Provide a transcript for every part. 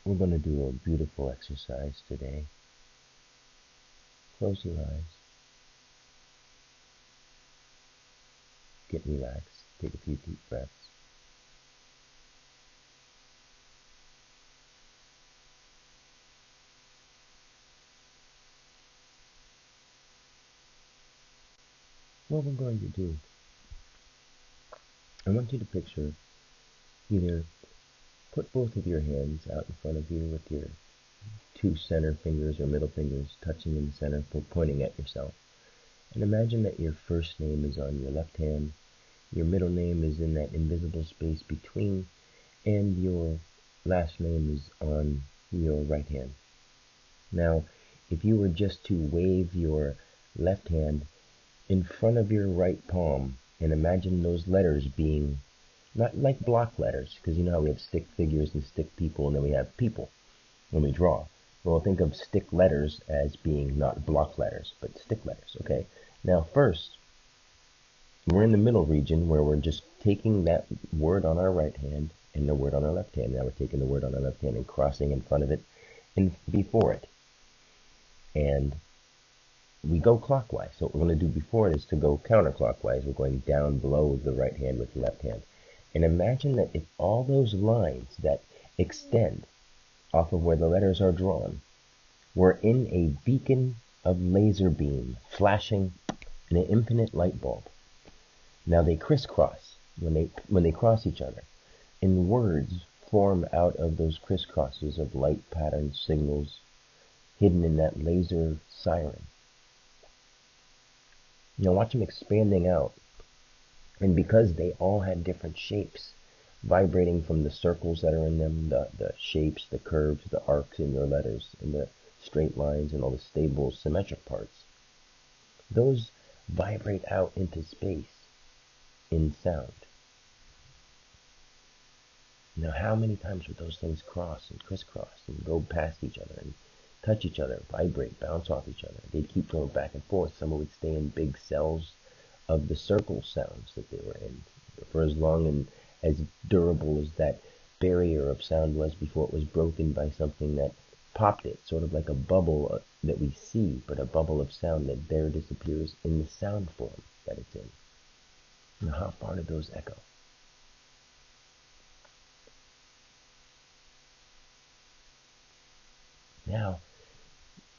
We're going to do a beautiful exercise today. Close your eyes. Get relaxed. Take a few deep breaths. What we're going to do, I want you to picture either put both of your hands out in front of you with your two center fingers or middle fingers touching in the center, pointing at yourself. And imagine that your first name is on your left hand, your middle name is in that invisible space between, and your last name is on your right hand. Now, if you were just to wave your left hand in front of your right palm and imagine those letters being not like block letters, because you know how we have stick figures and stick people, and then we have people when we draw. Well, think of stick letters as being not block letters, but stick letters, okay? Now, first, we're in the middle region where we're just taking that word on our right hand and the word on our left hand. Now we're taking the word on our left hand and crossing in front of it and before it. And we go clockwise. So what we're going to do before it is to go counterclockwise. We're going down below the right hand with the left hand. And imagine that if all those lines that extend off of where the letters are drawn were in a beacon of laser beam flashing in an infinite light bulb. Now they crisscross when they cross each other, and words form out of those crisscrosses of light pattern signals hidden in that laser siren. Now watch them expanding out, and because they all had different shapes, vibrating from the circles that are in them, the shapes, the curves, the arcs in your letters, and the straight lines and all the stable symmetric parts, those vibrate out into space in sound. Now how many times would those things cross and crisscross and go past each other and touch each other, vibrate, bounce off each other? They'd keep going back and forth. Some would stay in big cells of the circle sounds that they were in for as long and as durable as that barrier of sound was before it was broken by something that popped it, sort of like a bubble that we see, but a bubble of sound that there disappears in the sound form that it's in. Now how far did those echo? Now,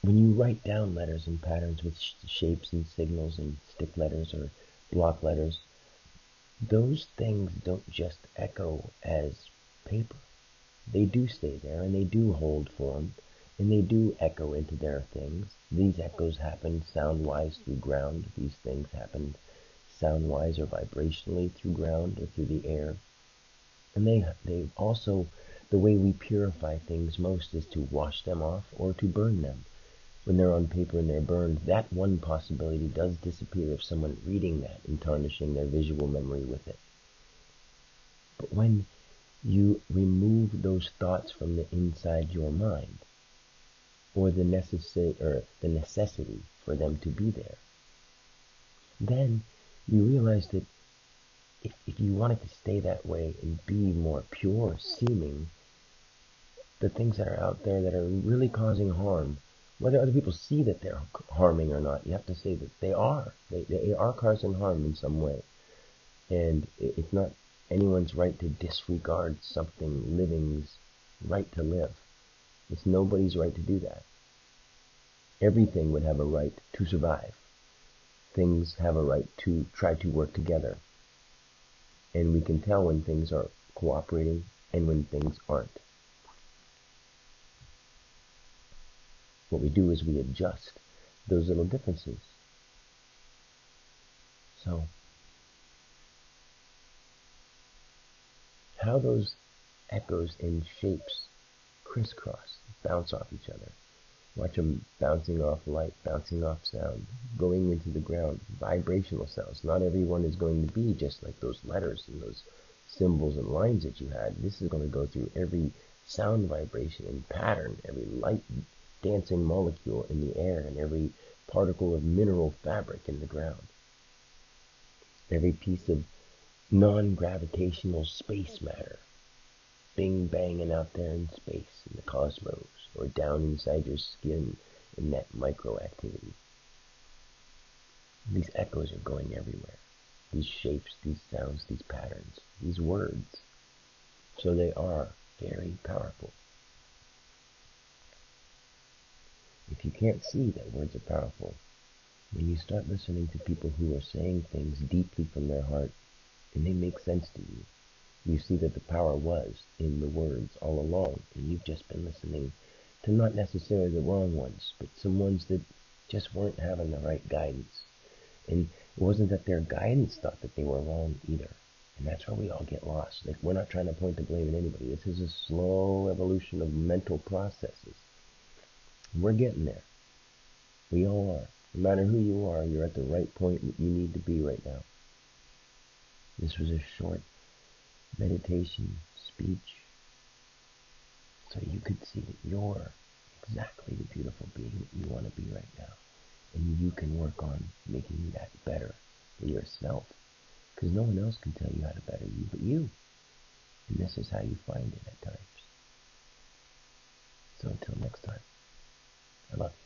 when you write down letters and patterns with shapes and signals and stick letters or block letters, those things don't just echo as paper. They do stay there, and they do hold form, and they do echo into their things. These echoes happen sound-wise through ground. These things happen sound-wise or vibrationally through ground or through the air. And they also, the way we purify things most is to wash them off or to burn them. When they're on paper and they're burned, that one possibility does disappear of someone reading that and tarnishing their visual memory with it. But when you remove those thoughts from the inside your mind, or the necessity for them to be there, then you realize that if you want it to stay that way and be more pure seeming, the things that are out there that are really causing harm, whether other people see that they're harming or not, you have to say that they are. They are causing harm in some way. And it's not anyone's right to disregard something living's right to live. It's nobody's right to do that. Everything would have a right to survive. Things have a right to try to work together. And we can tell when things are cooperating and when things aren't. What we do is we adjust those little differences. So, how those echoes and shapes crisscross, bounce off each other. Watch them bouncing off light, bouncing off sound, going into the ground, vibrational sounds. Not everyone is going to be just like those letters and those symbols and lines that you had. This is going to go through every sound vibration and pattern, every light dancing molecule in the air, and every particle of mineral fabric in the ground. Every piece of non-gravitational space matter bing-banging out there in space, in the cosmos, or down inside your skin in that micro-activity. These echoes are going everywhere. These shapes, these sounds, these patterns, these words. So they are very powerful. If you can't see that words are powerful, when you start listening to people who are saying things deeply from their heart, and they make sense to you, you see that the power was in the words all along, and you've just been listening to not necessarily the wrong ones, but some ones that just weren't having the right guidance. And it wasn't that their guidance thought that they were wrong either. And that's where we all get lost. Like, we're not trying to point the blame at anybody. This is a slow evolution of mental processes. We're getting there. We all are. No matter who you are, you're at the right point that you need to be right now. This was a short meditation speech so you could see that you're exactly the beautiful being that you want to be right now. And you can work on making that better for yourself. Because no one else can tell you how to better you but you. And this is how you find it at times. So until next time, I love you.